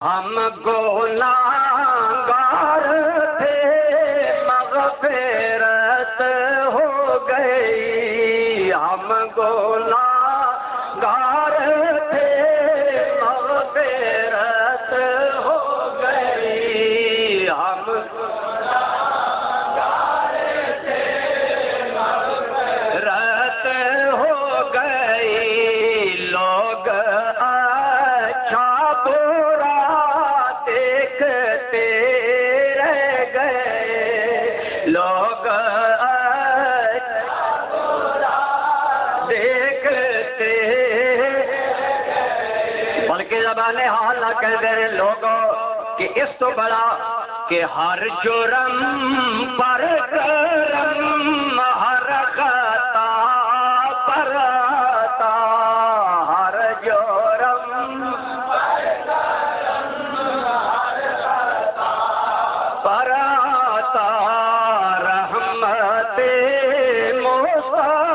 ہم گناہگار تھے مغفرت ہو گئی، ہم گناہگار تھے مغفرت ہو گئی، ہم گناہگار تھے مغفرت ہو گئی، لوگ اچھا برا دیکھتے رہ گئے، لوگ اچھا برا دیکھتے بلکہ زبان حال نہ کہہ دے رہے لوگوں کہ اس تو بڑا کہ ہر جرم پر کرم، ہر خطا پر عطا، ہر جرم پر کرم، ہر خطا پر عطا، رحمت مصطفیٰ